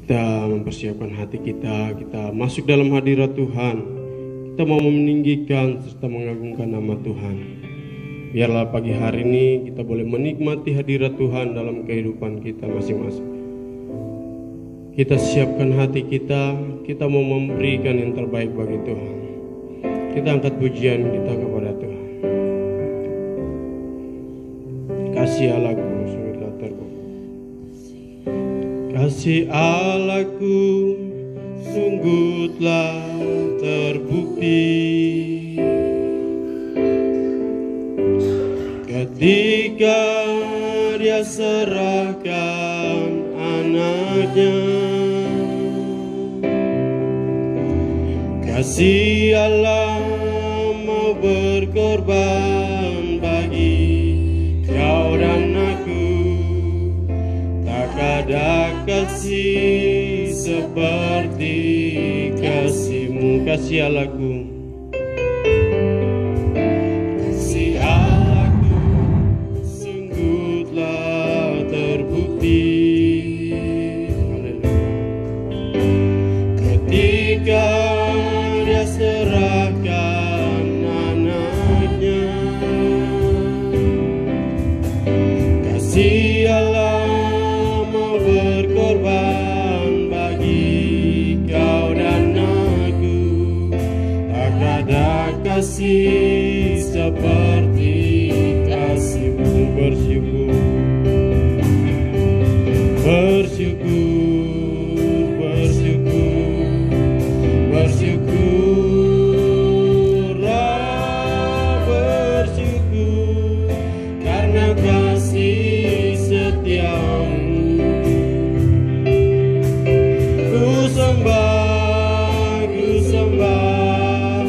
Kita mempersiapkan hati kita masuk dalam hadirat Tuhan. Kita mau meninggikan serta mengagungkan nama Tuhan. Biarlah pagi hari ini kita boleh menikmati hadirat Tuhan dalam kehidupan kita masing-masing. Kita siapkan hati kita mau memberikan yang terbaik bagi Tuhan. Kita angkat pujian kita kepada Tuhan. Kasih Allahku sungguhlah terbukti. Kasih Allahku sungguhlah terbukti ketika Dia serahkan anaknya. Kasih Allah mau berkorban bagi kau dan aku. Tak ada kasih seperti kasih-Mu, kasih Allahku. Kasih Allahku sungguhlah terbukti ketika Dia serahkan anaknya. Kasih Allah mau berkorban bagi kau dan aku. Tak ada kasih seperti kasih-Mu. Bersyukur, bersyukur, bersyukur, bersyukurlah, bersyukur karena kasih setia-Mu. Ku sembah, ku sembah,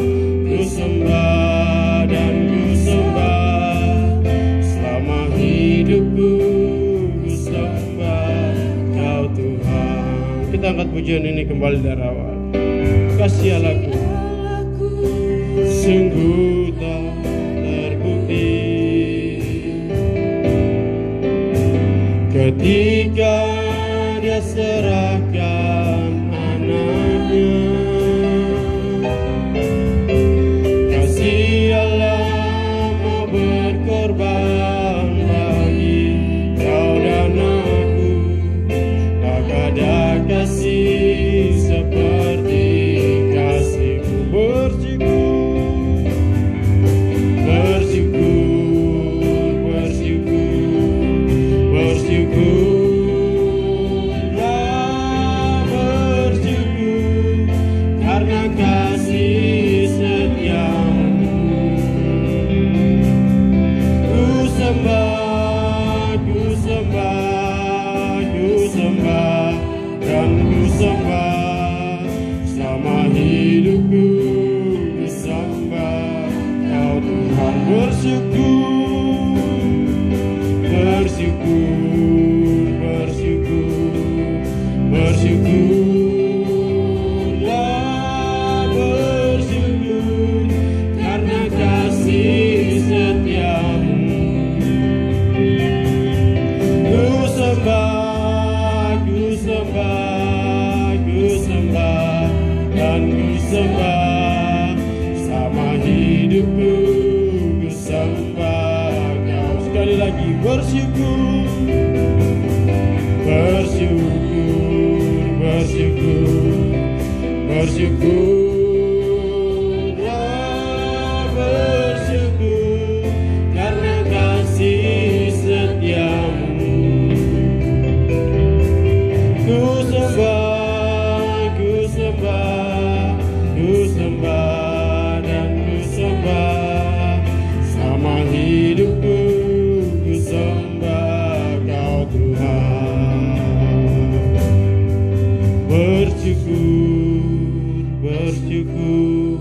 ku sembah dan ku sembah selama hidupku. Ku sembah Kau Tuhan. Kita angkat pujian ini kembali dari awal. Kasih Allahku sungguh tak terbukti ketika Dia serahkan anaknya. Kasih Allah mau berkorban bagi kau dan aku. Tak ada kasih seperti kasih-Mu. Bersyukur, bersyukur, bersyukurlah, bersyukur karena kasih setia-Mu. Ku sembah, ku sembah, ku sembah dan ku sembah selama hidupku. Ku sembah Kau Tuhan. Bersyukur, bersyukur, bersyukur, bersyukurlah, bersyukur karena kasih setia-Mu. Ku sembah, ku sembah, ku sembah dan ku sembah sama hidupku. Ku sembah Kau. Sekali lagi bersyukur, bersyukur, bersyukur, bersyukurlah, bersyukur karena kasih setia-Mu. Ku sembah, ku sembah, ku sembah dan ku sembah sama hidupku. Ku sembah Kau Tuhan. Bersyukur, bersyukur,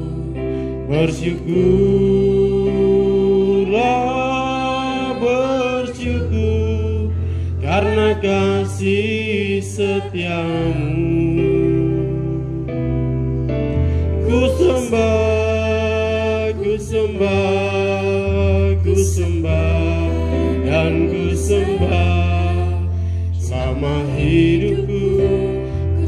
bersyukurlah, bersyukur karena kasih setia-Mu. Ku sembah, ku sembah, ku sembah dan ku sembah selama hidupku. Ku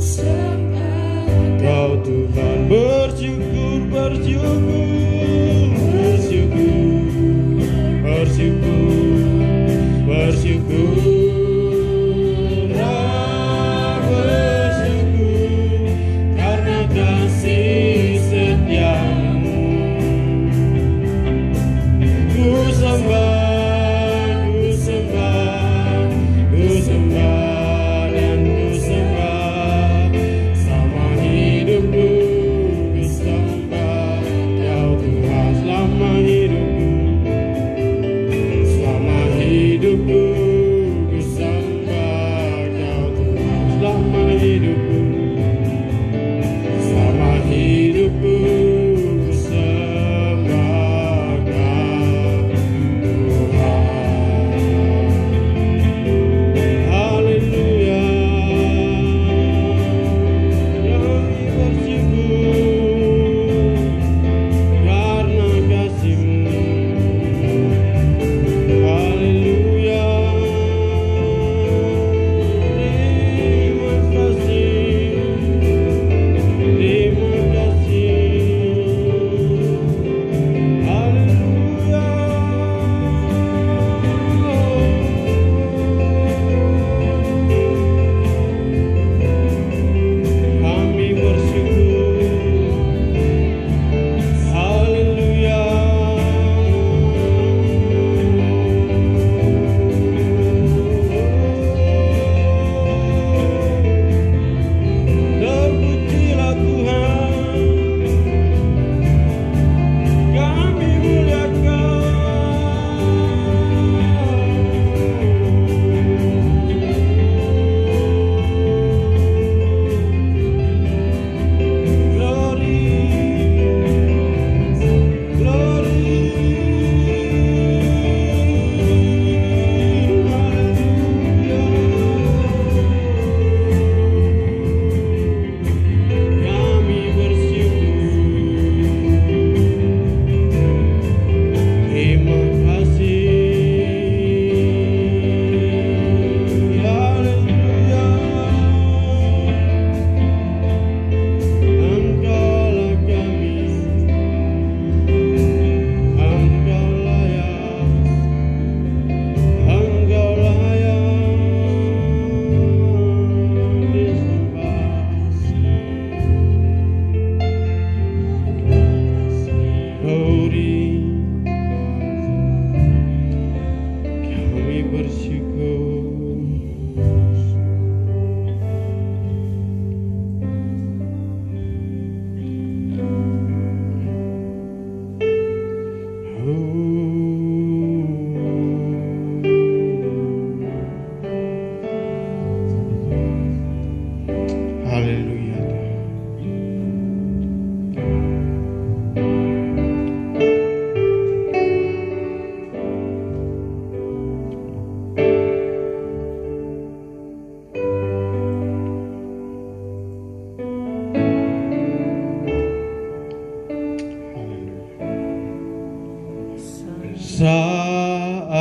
saat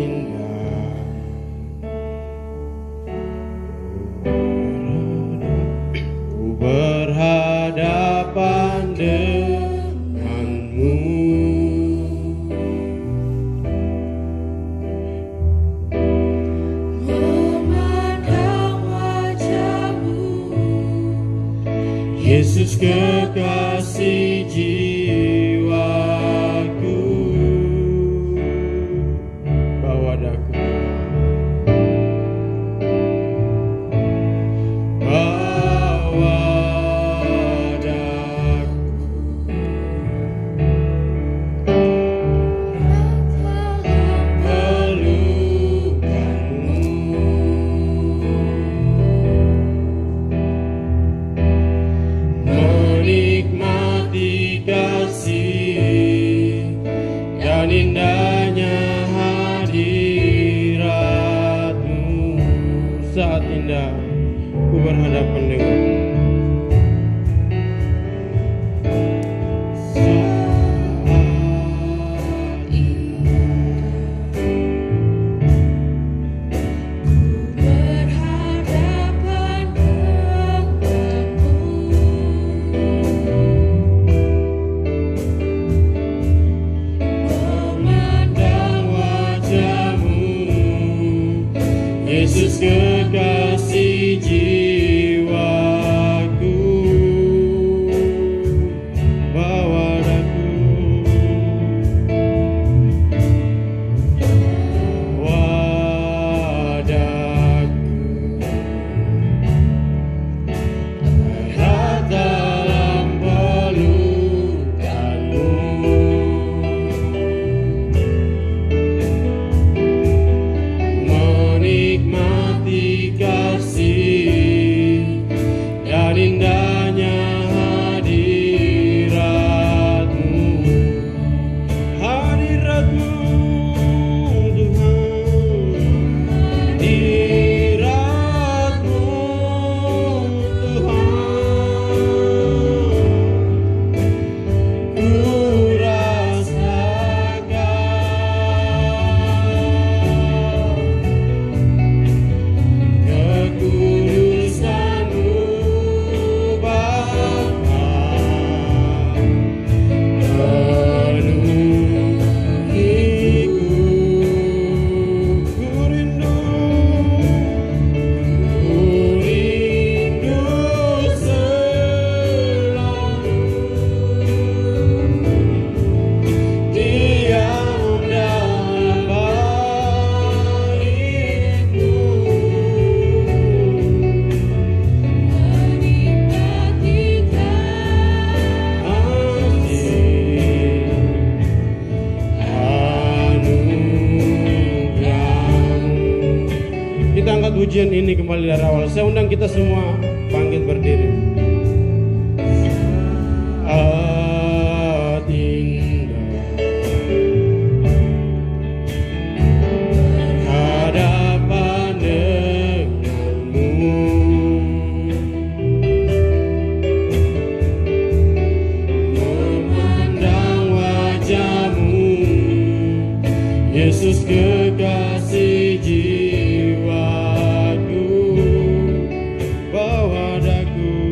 indah ku berhadapan denganmu, memandang wajahmu, Yesus kekasih jiwaku. Bawa daku, bawa daku, pelukanmu, menikmati kasih dan indahnya hadiratmu. Saat indah ku berhadapan denganmu, berhadapan denganmu, pujian ini kembali dari awal. Saya undang kita semua bangkit berdiri. Yesus kekasih jiwaku, bawa daku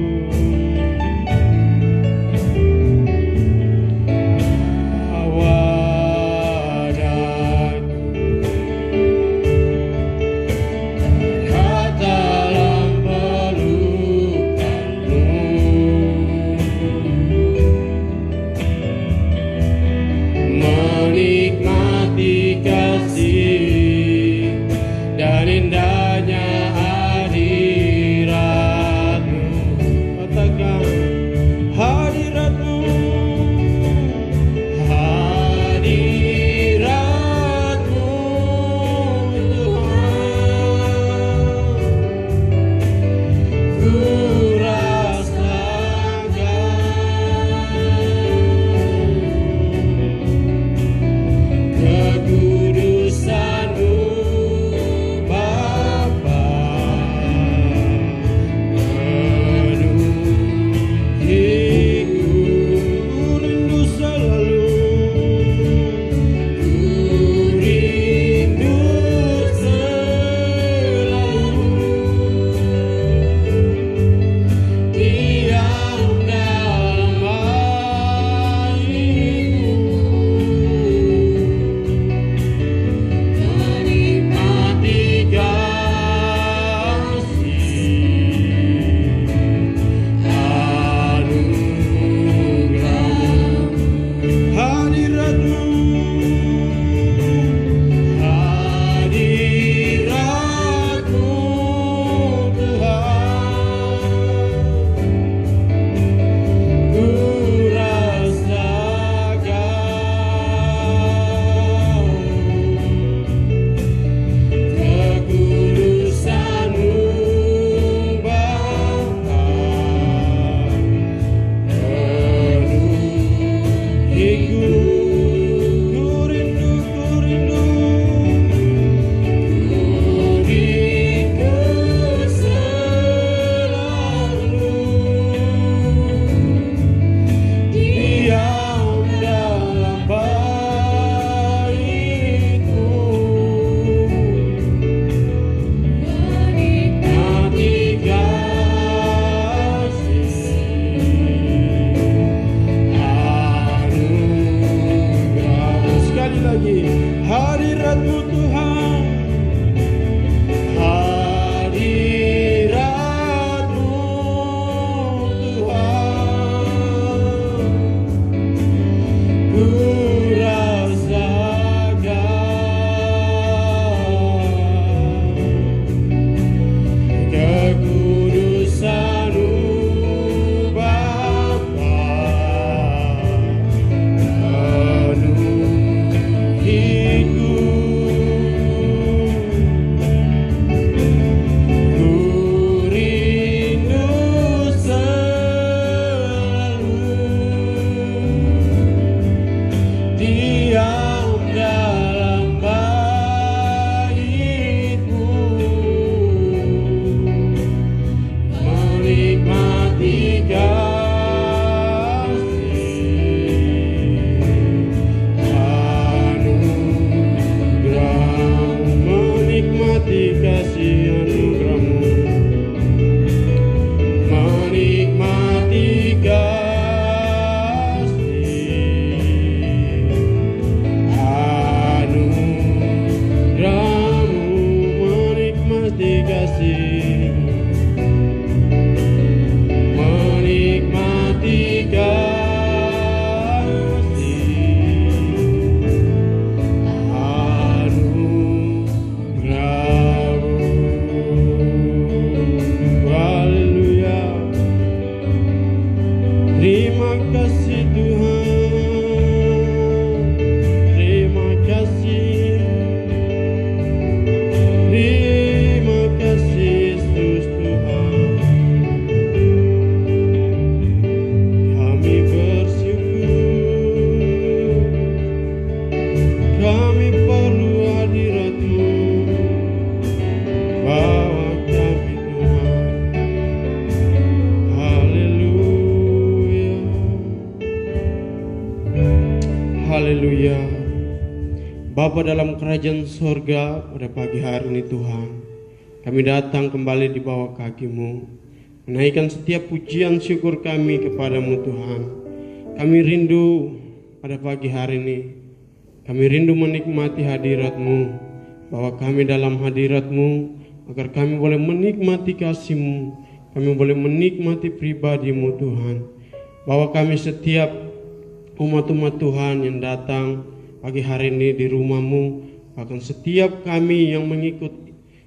Bapa dalam kerajaan sorga, pada pagi hari ini Tuhan, kami datang kembali di bawah kaki-Mu, menaikkan setiap pujian syukur kami kepadamu Tuhan. Kami rindu pada pagi hari ini, kami rindu menikmati hadirat-Mu, bahwa kami dalam hadirat-Mu, agar kami boleh menikmati kasih-Mu, kami boleh menikmati pribadi-Mu Tuhan. Bahwa kami setiap umat-umat Tuhan yang datang pagi hari ini di rumah-Mu, bahkan setiap kami yang mengikut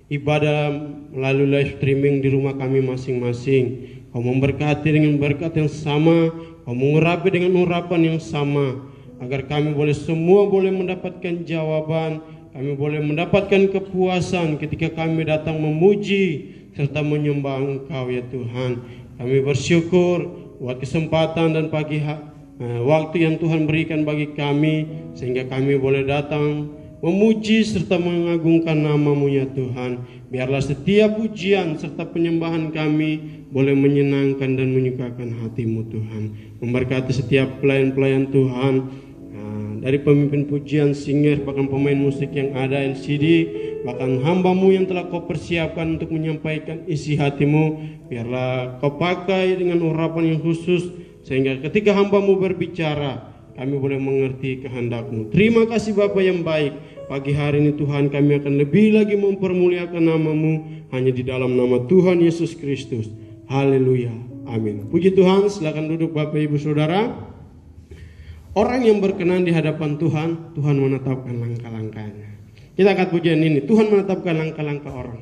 ibadah melalui live streaming di rumah kami masing-masing, Kau memberkati dengan berkat yang sama, Kau mengurapi dengan urapan yang sama, agar kami semua boleh mendapatkan jawaban, kami boleh mendapatkan kepuasan ketika kami datang memuji serta menyembah Engkau ya Tuhan. Kami bersyukur buat kesempatan dan waktu yang Tuhan berikan bagi kami, sehingga kami boleh datang memuji serta mengagungkan nama-Mu ya Tuhan. Biarlah setiap pujian serta penyembahan kami boleh menyenangkan dan menyukakan hati-Mu Tuhan. Memberkati setiap pelayan-pelayan Tuhan, dari pemimpin pujian, singer, bahkan pemain musik yang ada, LCD, bahkan hamba-Mu yang telah Kau persiapkan untuk menyampaikan isi hati-Mu. Biarlah Kau pakai dengan urapan yang khusus, sehingga ketika hamba-Mu berbicara, kami boleh mengerti kehendak-Mu. Terima kasih Bapa yang baik. Pagi hari ini Tuhan, kami akan lebih lagi mempermuliakan nama-Mu hanya di dalam nama Tuhan Yesus Kristus. Haleluya. Amin. Puji Tuhan. Silakan duduk Bapak Ibu Saudara. Orang yang berkenan di hadapan Tuhan, Tuhan menetapkan langkah-langkahnya. Kita angkat pujian ini. Tuhan menetapkan langkah-langkah orang.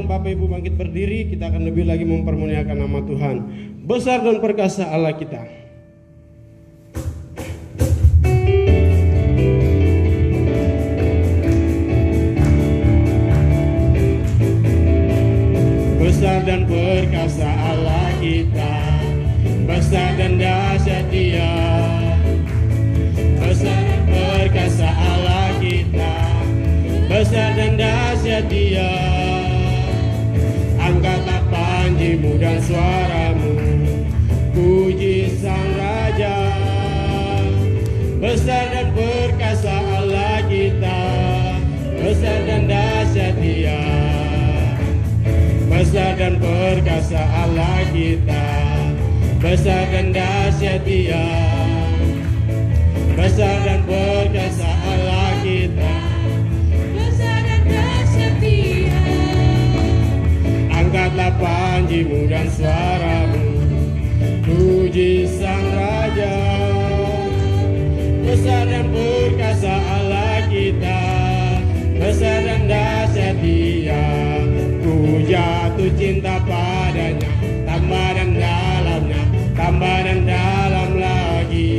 Bapak Ibu bangkit berdiri, kita akan lebih lagi mempermuliakan nama Tuhan. Besar dan perkasa Allah kita. Besar dan perkasa Allah kita, besar dan dahsyat Dia. Besar dan perkasa Allah kita, besar dan dahsyat Dia. Angkatlah panjimu dan suaramu, puji Sang Raja. Besar dan perkasa Allah kita, besar dan dahsyat Dia. Besar dan perkasa Allah kita, besar dan dahsyat Dia. Besar dan perkasa Allah kita, besar dan dahsyat Dia. angkatlah panjimu dan suaramu, puji Sang Raja. Besar dan perkasa Allah kita, besar dan dahsyat Dia. Ku jatuh cinta padanya, tambah dan dalamnya, tambah dan dalam lagi.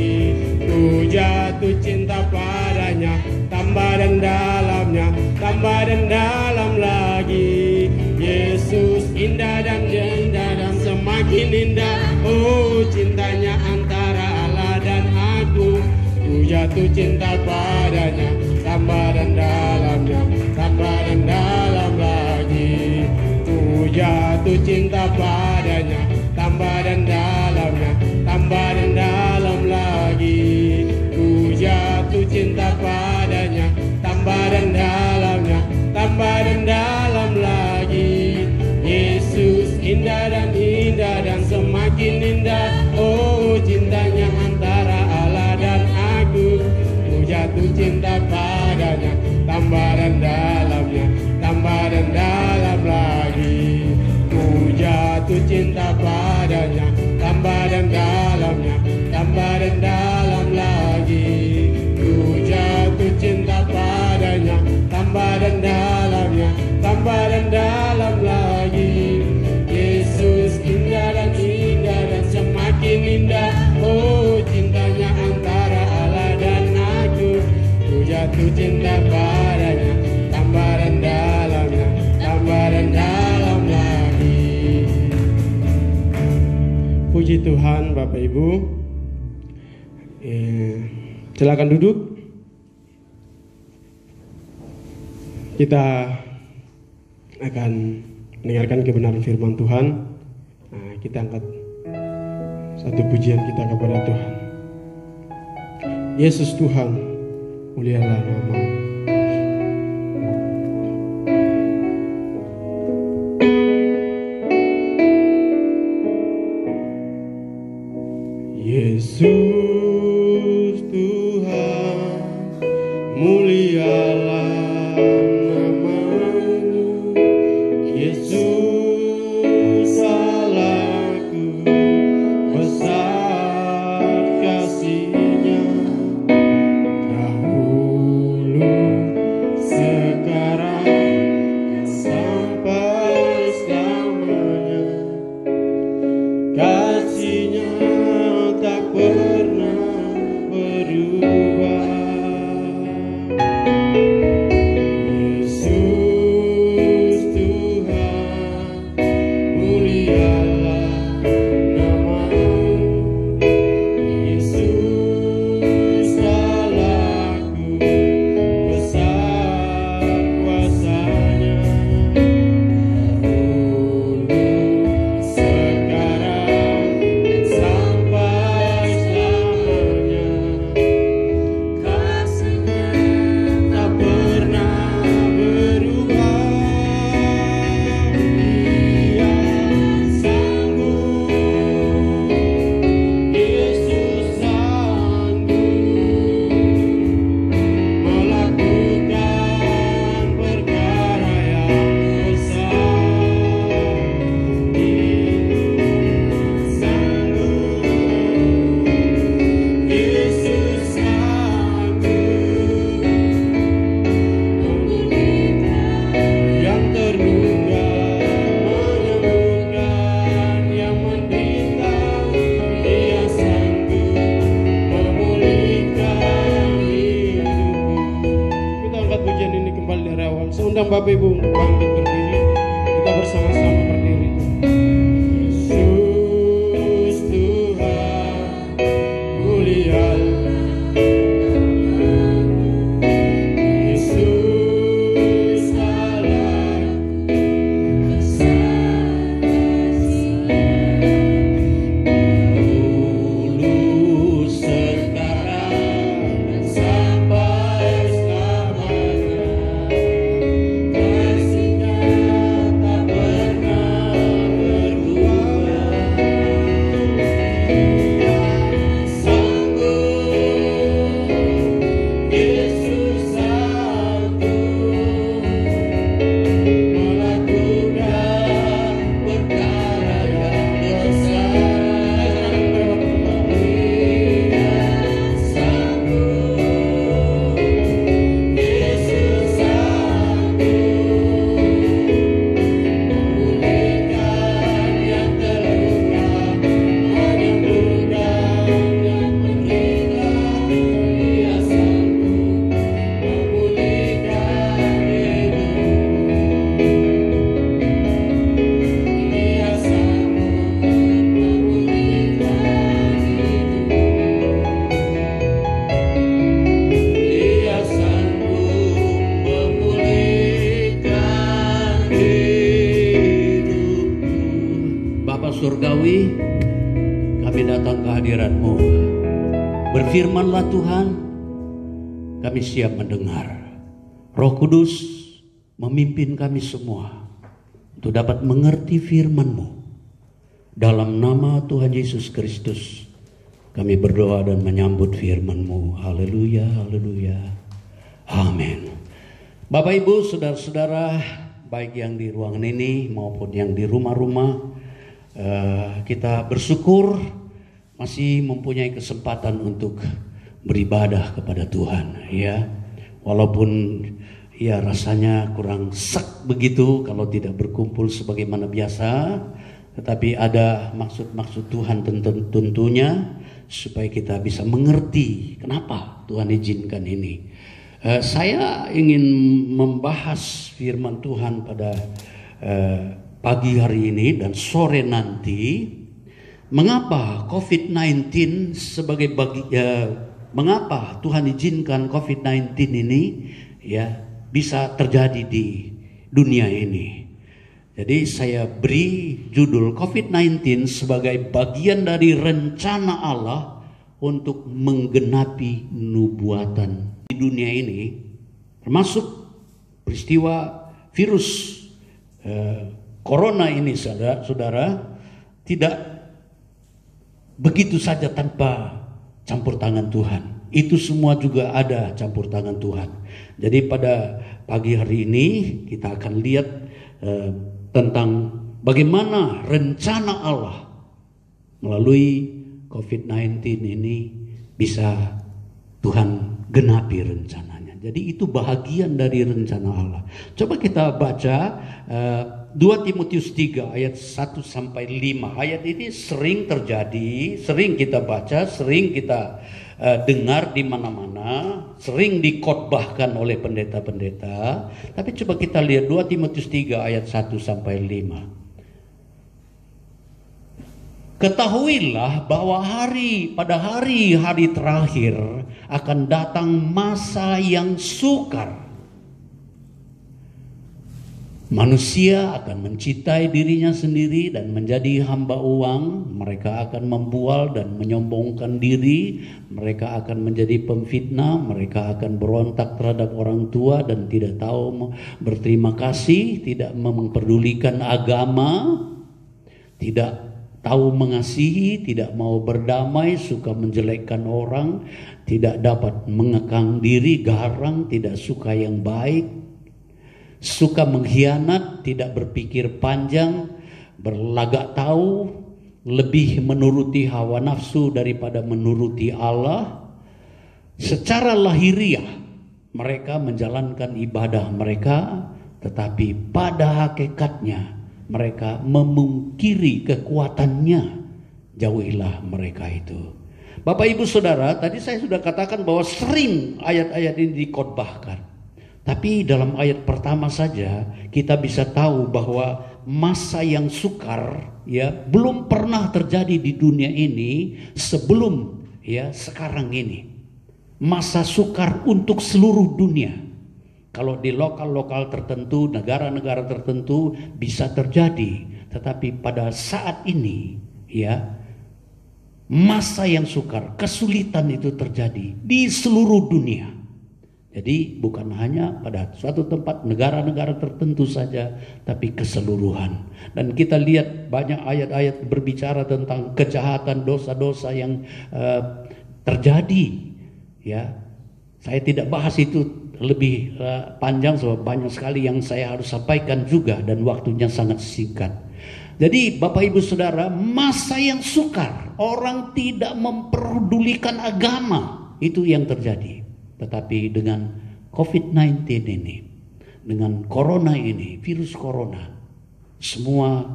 Ku jatuh cinta padanya, tambah dan dalamnya, tambah dan dalam lagi. Yesus indah dan indah dan semakin indah. Oh, cintanya antara Allah dan aku. Ku jatuh cinta padanya, tambah dan dalamnya, tambah dan dalam lagi. Ku jatuh cinta padanya, tambah dan dalamnya, tambah dan dalam lagi. Ku jatuh cinta padanya, tambah dan dalamnya, tambah dan dalam lagi. Yesus indah dan semakin indah. Oh, cintanya antara Allah dan aku. Ku jatuh cinta padanya, tambah dan dalamnya, tambah dan dalam lagi. Ku jatuh cinta padanya, tambah dan dalamnya, tambah dan dalam lagi. Ku jatuh cinta padanya, tambah dan dalamnya, tambah dan dalam lagi. Yesus indah dan semakin indah. Oh, cintanya antara Allah dan aku. Ku jatuh cinta padanya, tambah dan dalamnya, tambah dan dalam lagi. Puji Tuhan Bapak Ibu. Silakan duduk. Kita akan mendengarkan kebenaran firman Tuhan. Nah, kita angkat satu pujian kita kepada Tuhan. Yesus Tuhan, mulialah nama-Mu. Yesus Tuhan, mulialah nama-Mu. Yesus Allahku, besar kasih-Nya. Dahulu, sekarang, sampai selamanya. Kasih-Nya tak pernah berubah. Yesus Tuhan, mulialah nama-Mu. Yesus Allahku, besar kuasa-Nya. Dahulu, sekarang, sampai selamanya. Kasih-Nya tak pernah berubah. Dia sanggup, Yesus sanggup melakukan perkara yang besar. Dia sanggup, Yesus sanggup memulihkan yang terluka, menyembuhkan yang menderita. Dia sanggup memulihkan hidupku. Kita angkat pujian ini kembali dari awal. Saya undang Bapak Ibu untuk bangkit berdiri. Kita bersama-sama berdiri. surgawi, kami datang ke hadirat-Mu. Berfirmanlah Tuhan, kami siap mendengar. Roh Kudus memimpin kami semua untuk dapat mengerti firman-Mu. Dalam nama Tuhan Yesus Kristus, kami berdoa dan menyambut firman-Mu. Haleluya, haleluya. Amin. Bapak Ibu, saudara-saudara, baik yang di ruangan ini maupun yang di rumah-rumah, kita bersyukur masih mempunyai kesempatan untuk beribadah kepada Tuhan, ya. Walaupun ya rasanya kurang sek begitu kalau tidak berkumpul sebagaimana biasa, tetapi ada maksud-maksud Tuhan tentunya supaya kita bisa mengerti kenapa Tuhan izinkan ini. Saya ingin membahas firman Tuhan pada pagi hari ini dan sore nanti. Mengapa COVID-19 mengapa Tuhan izinkan COVID-19 ini ya bisa terjadi di dunia ini. Jadi saya beri judul COVID-19 sebagai bagian dari rencana Allah untuk menggenapi nubuatan di dunia ini, termasuk peristiwa virus corona ini, saudara, tidak begitu saja tanpa campur tangan Tuhan. Itu semua juga ada campur tangan Tuhan. Jadi pada pagi hari ini kita akan lihat tentang bagaimana rencana Allah melalui COVID-19 ini bisa Tuhan genapi rencananya. Jadi itu bahagian dari rencana Allah. Coba kita baca 2 Timotius 3 ayat 1 sampai 5. Ayat ini sering terjadi, sering kita baca, sering kita dengar di mana-mana, sering dikhotbahkan oleh pendeta-pendeta. Tapi coba kita lihat 2 Timotius 3 ayat 1 sampai 5. Ketahuilah bahwa pada hari-hari terakhir akan datang masa yang sukar. Manusia akan mencintai dirinya sendiri dan menjadi hamba uang. Mereka akan membual dan menyombongkan diri. Mereka akan menjadi pemfitnah. Mereka akan berontak terhadap orang tua dan tidak tahu berterima kasih, tidak memperdulikan agama, tidak tahu mengasihi, tidak mau berdamai, suka menjelekkan orang, tidak dapat mengekang diri, garang, tidak suka yang baik, suka mengkhianat, tidak berpikir panjang, berlagak tahu, lebih menuruti hawa nafsu daripada menuruti Allah. Secara lahiriah mereka menjalankan ibadah mereka, tetapi pada hakikatnya mereka memungkiri kekuatannya. Jauhilah mereka itu. Bapak Ibu Saudara, tadi saya sudah katakan bahwa sering ayat-ayat ini dikhotbahkan. Tapi dalam ayat pertama saja kita bisa tahu bahwa masa yang sukar ya belum pernah terjadi di dunia ini sebelum ya sekarang ini. Masa sukar untuk seluruh dunia. Kalau di lokal-lokal tertentu, negara-negara tertentu bisa terjadi, tetapi pada saat ini ya masa yang sukar, kesulitan itu terjadi di seluruh dunia. Jadi bukan hanya pada suatu tempat, negara-negara tertentu saja, tapi keseluruhan. Dan kita lihat banyak ayat-ayat berbicara tentang kejahatan, dosa-dosa yang terjadi. Ya, saya tidak bahas itu lebih panjang, sebab banyak sekali yang saya harus sampaikan juga dan waktunya sangat singkat. Jadi Bapak Ibu Saudara, masa yang sukar, orang tidak memperdulikan agama, itu yang terjadi. Tetapi dengan COVID-19 ini, dengan corona ini, virus corona, semua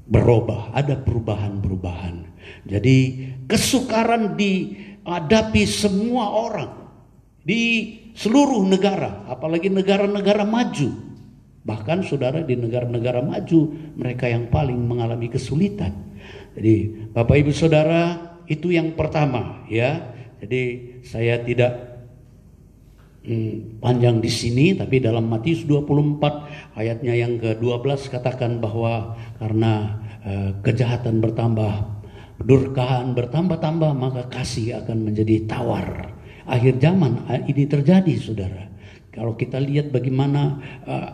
berubah, ada perubahan-perubahan. Jadi kesukaran dihadapi semua orang di seluruh negara, apalagi negara-negara maju. Bahkan saudara, di negara-negara maju mereka yang paling mengalami kesulitan. Jadi Bapak Ibu Saudara, itu yang pertama ya. Jadi saya tidak panjang di sini, tapi dalam Matius 24 ayatnya yang ke-12 katakan bahwa karena kejahatan bertambah, kedurkaan bertambah-tambah, maka kasih akan menjadi tawar. Akhir zaman ini terjadi, saudara. Kalau kita lihat bagaimana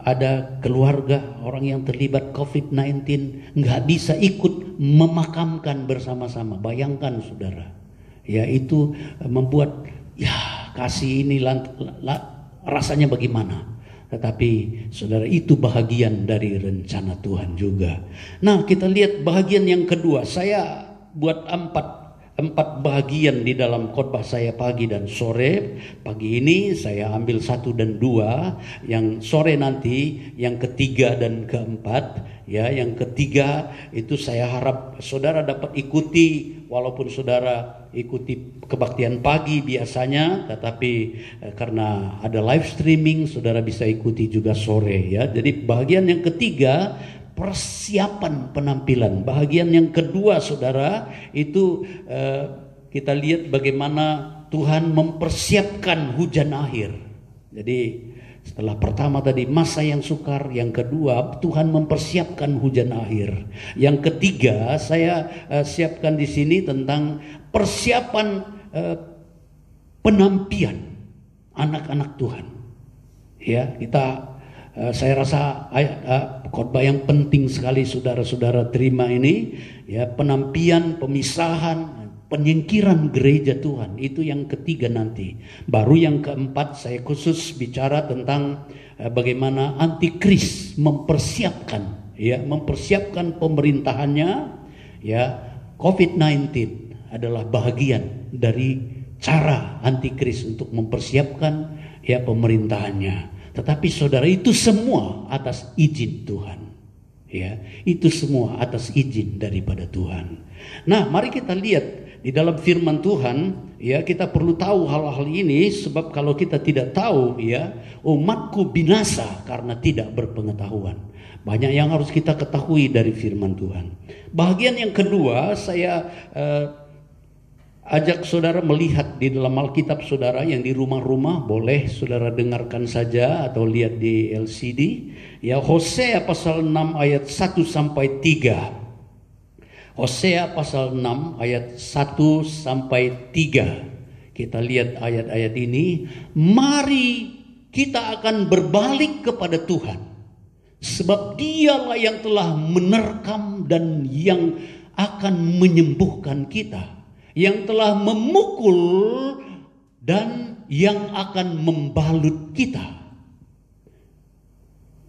ada keluarga orang yang terlibat COVID-19 nggak bisa ikut memakamkan bersama-sama. Bayangkan, saudara. Ya, itu membuat kasih ini rasanya bagaimana. Tetapi saudara, itu bahagian dari rencana Tuhan juga. Nah, kita lihat bahagian yang kedua. Saya buat empat bahagian di dalam khotbah saya pagi dan sore. Pagi ini saya ambil 1 dan 2. Yang sore nanti yang ketiga dan keempat. Ya, yang ketiga itu saya harap saudara dapat ikuti, walaupun saudara ikuti kebaktian pagi biasanya, tetapi karena ada live streaming saudara bisa ikuti juga sore ya. Jadi bagian yang ketiga, persiapan penampilan. Bagian yang kedua, saudara, itu kita lihat bagaimana Tuhan mempersiapkan hujan akhir. Jadi setelah pertama tadi masa yang sukar, yang kedua Tuhan mempersiapkan hujan akhir. Yang ketiga saya siapkan di sini tentang persiapan penampian anak-anak Tuhan. Ya, saya rasa khotbah yang penting sekali saudara-saudara terima ini, ya, penampian, pemisahan, penyingkiran gereja Tuhan, itu yang ketiga nanti. Baru yang keempat saya khusus bicara tentang bagaimana antikris mempersiapkan pemerintahannya. Ya, COVID-19 adalah bagian dari cara antikris untuk mempersiapkan pemerintahannya. Tetapi saudara, itu semua atas izin Tuhan. Ya, itu semua atas izin daripada Tuhan. Nah, mari kita lihat di dalam firman Tuhan, ya, kita perlu tahu hal-hal ini, sebab kalau kita tidak tahu, ya, umatku binasa karena tidak berpengetahuan. Banyak yang harus kita ketahui dari firman Tuhan. Bagian yang kedua, saya ajak saudara melihat di dalam Alkitab saudara, yang di rumah-rumah boleh saudara dengarkan saja atau lihat di LCD. Ya, Hosea pasal 6 ayat 1 sampai 3. Hosea pasal 6 ayat 1 sampai 3. Kita lihat ayat-ayat ini. Mari kita akan berbalik kepada Tuhan, sebab Dialah yang telah menerkam dan yang akan menyembuhkan kita, yang telah memukul dan yang akan membalut kita.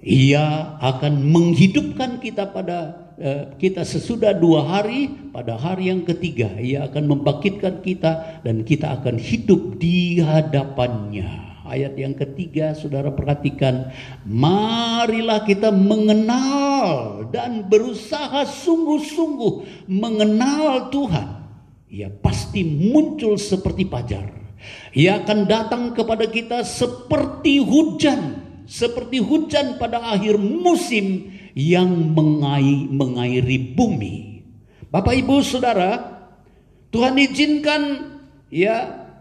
Ia akan menghidupkan kita kita sesudah 2 hari, pada hari yang ketiga Ia akan membangkitkan kita dan kita akan hidup di hadapannya. Ayat yang ketiga saudara perhatikan, marilah kita mengenal dan berusaha sungguh-sungguh mengenal Tuhan. Ia pasti muncul seperti fajar. Ia akan datang kepada kita seperti hujan pada akhir musim yang mengairi bumi. Bapak Ibu Saudara, Tuhan izinkan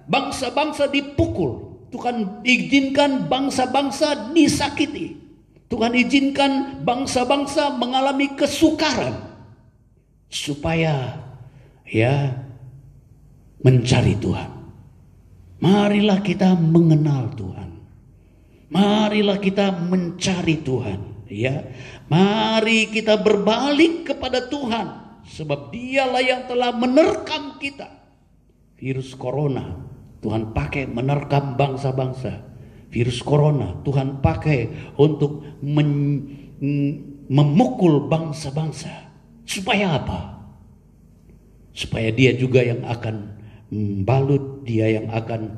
bangsa-bangsa dipukul. Tuhan izinkan bangsa-bangsa disakiti. Tuhan izinkan bangsa-bangsa mengalami kesukaran supaya mencari Tuhan. Marilah kita mengenal Tuhan. Marilah kita mencari Tuhan, ya. Mari kita berbalik kepada Tuhan, sebab Dialah yang telah menerkam kita. Virus corona Tuhan pakai menerkam bangsa-bangsa. Virus corona Tuhan pakai untuk memukul bangsa-bangsa. Supaya apa? Supaya Dia juga yang akan membalut, Dia yang akan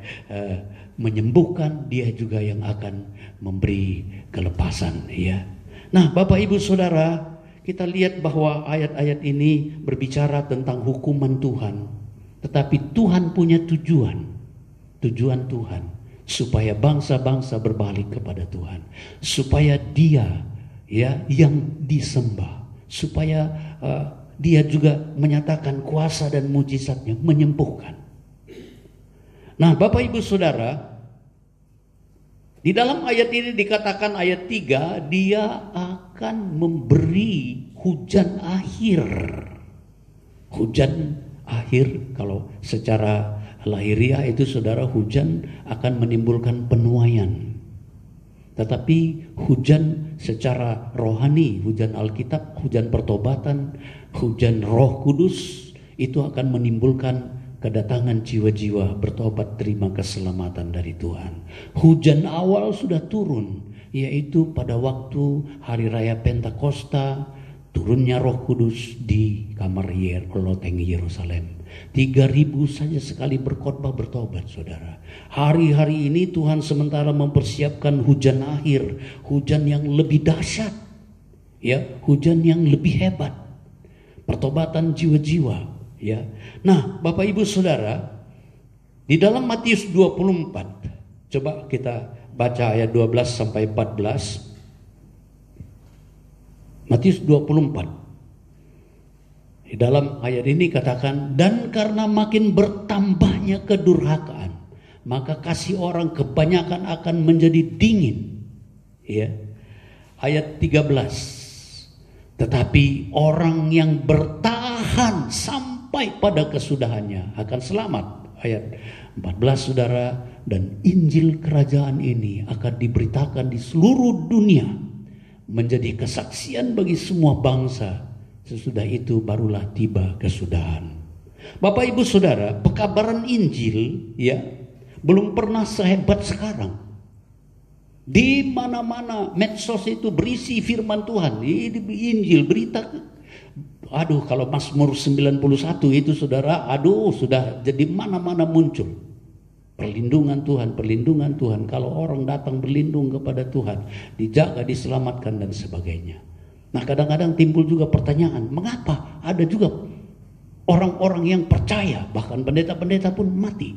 menyembuhkan, Dia juga yang akan memberi kelepasan, ya. Nah, Bapak Ibu Saudara, kita lihat bahwa ayat-ayat ini berbicara tentang hukuman Tuhan, tetapi Tuhan punya tujuan Tuhan supaya bangsa-bangsa berbalik kepada Tuhan, supaya Dia yang disembah, supaya Dia juga menyatakan kuasa dan mujizatnya, menyembuhkan. Nah, Bapak Ibu Saudara, Di dalam ayat ini dikatakan ayat 3, dia akan memberi hujan akhir. Hujan akhir kalau secara lahiriah itu saudara, hujan akan menimbulkan penuaian. Tetapi hujan secara rohani, hujan Alkitab, hujan pertobatan, hujan Roh Kudus itu akan menimbulkan kedatangan jiwa-jiwa bertobat terima keselamatan dari Tuhan. Hujan awal sudah turun, yaitu pada waktu hari raya Pentakosta, turunnya Roh Kudus di kamar loteng Yerusalem. 3.000 saja sekali berkhotbah bertobat, saudara. Hari-hari ini Tuhan sementara mempersiapkan hujan akhir, hujan yang lebih dahsyat, ya, hujan yang lebih hebat, pertobatan jiwa-jiwa. Ya. Nah, Bapak Ibu Saudara, di dalam Matius 24, coba kita baca ayat 12 sampai 14. Matius 24. Di dalam ayat ini katakan, dan karena makin bertambahnya kedurhakaan, maka kasih orang kebanyakan akan menjadi dingin. Ya. Ayat 13. Tetapi orang yang bertahan sampai pada kesudahannya akan selamat. Ayat 14 saudara, dan Injil kerajaan ini akan diberitakan di seluruh dunia menjadi kesaksian bagi semua bangsa. Sesudah itu barulah tiba kesudahan. Bapak Ibu Saudara, pekabaran Injil ya belum pernah sehebat sekarang. Di mana-mana medsos itu berisi firman Tuhan. Injil, berita. Aduh, kalau Mazmur 91 itu saudara, aduh sudah jadi mana-mana muncul. Perlindungan Tuhan, perlindungan Tuhan. Kalau orang datang berlindung kepada Tuhan, dijaga, diselamatkan dan sebagainya. Nah, kadang-kadang timbul juga pertanyaan, mengapa ada juga orang-orang yang percaya, bahkan pendeta-pendeta pun mati.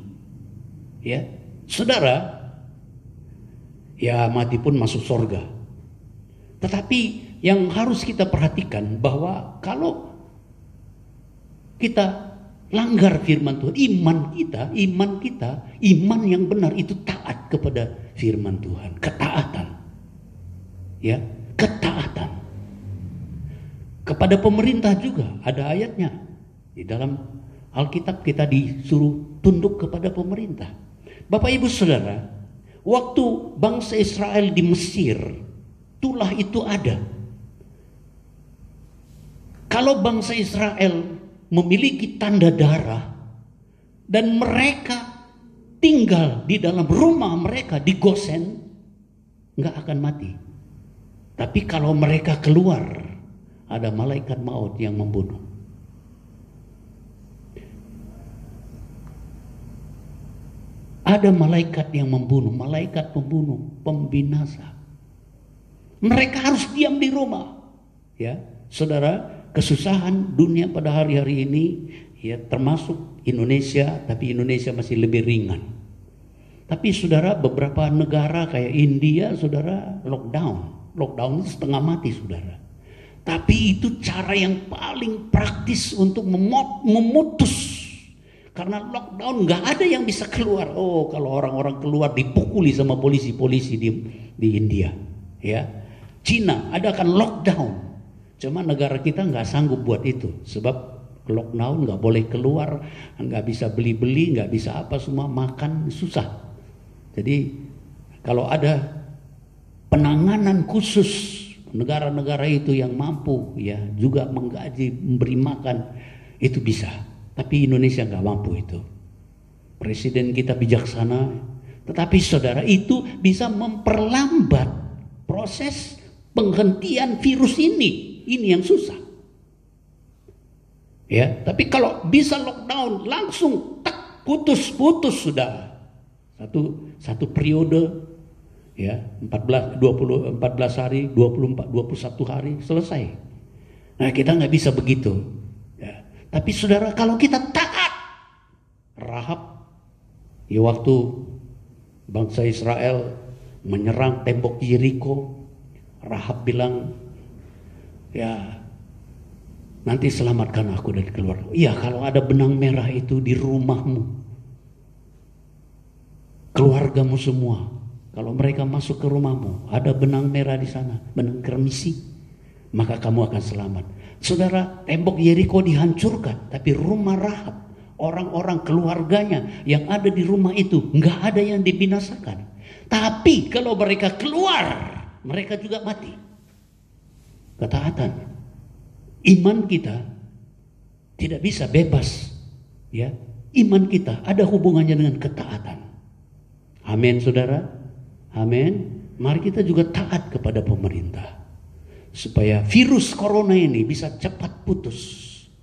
Ya, saudara, ya mati pun masuk surga. Tetapi yang harus kita perhatikan bahwa kalau kita langgar firman Tuhan, iman yang benar itu taat kepada firman Tuhan, ketaatan. Ya, ketaatan. Kepada pemerintah juga ada ayatnya. Di dalam Alkitab kita disuruh tunduk kepada pemerintah. Bapak Ibu Saudara, waktu bangsa Israel di Mesir, tulah itu ada. Kalau bangsa Israel memiliki tanda darah dan mereka tinggal di dalam rumah mereka di Gosen, nggak akan mati. Tapi kalau mereka keluar, ada malaikat maut yang membunuh. Ada malaikat yang membunuh, malaikat pembunuh, pembinasa. Mereka harus diam di rumah. Ya, saudara, kesusahan dunia pada hari-hari ini ya termasuk Indonesia, tapi Indonesia masih lebih ringan. Tapi saudara, beberapa negara kayak India saudara lockdown itu setengah mati saudara. Tapi itu cara yang paling praktis untuk memutus, karena lockdown nggak ada yang bisa keluar. Oh, kalau orang-orang keluar dipukuli sama polisi di India. Ya, Cina adakan lockdown. Cuma negara kita nggak sanggup buat itu, sebab lockdown nggak boleh keluar, nggak bisa beli-beli, nggak bisa apa, semua makan susah. Jadi kalau ada penanganan khusus, negara-negara itu yang mampu ya juga menggaji, memberi makan, itu bisa. Tapi Indonesia nggak mampu itu. Presiden kita bijaksana, tetapi saudara itu bisa memperlambat proses penghentian virus ini. Ini yang susah. Ya, tapi kalau bisa lockdown langsung tak putus sudah. Satu periode ya 14 hari, 21 hari selesai. Nah, kita nggak bisa begitu. Ya. Tapi saudara, kalau kita taat, Rahab ya waktu bangsa Israel menyerang tembok Yeriko, Rahab bilang, ya nanti selamatkan aku dari keluarga. Iya, kalau ada benang merah itu di rumahmu, keluargamu semua, Kalau mereka masuk ke rumahmu, ada benang merah di sana, benang kremisi, maka kamu akan selamat. Saudara, tembok Yeriko dihancurkan, tapi rumah Rahab, orang-orang keluarganya yang ada di rumah itu, nggak ada yang dibinasakan. Tapi kalau mereka keluar, mereka juga mati. Ketaatan, iman kita tidak bisa bebas, ya. Iman kita ada hubungannya dengan ketaatan. Amin, saudara. Amin. Mari kita juga taat kepada pemerintah supaya virus corona ini bisa cepat putus,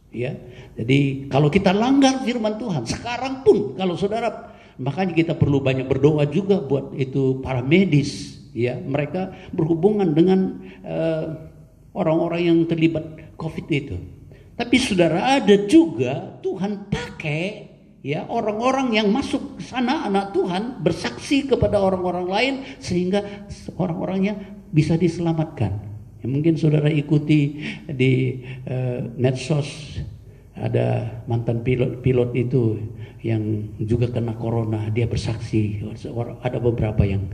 ya. Jadi kalau kita langgar firman Tuhan sekarang pun, kalau saudara, makanya kita perlu banyak berdoa juga buat itu para medis, ya. Mereka berhubungan dengan orang-orang yang terlibat COVID itu. Tapi saudara, ada juga Tuhan pakai, ya, orang-orang yang masuk ke sana, anak Tuhan, bersaksi kepada orang-orang lain sehingga orang-orangnya bisa diselamatkan. Ya, mungkin saudara ikuti di medsos, ada mantan pilot itu yang juga kena corona, dia bersaksi. Ada beberapa yang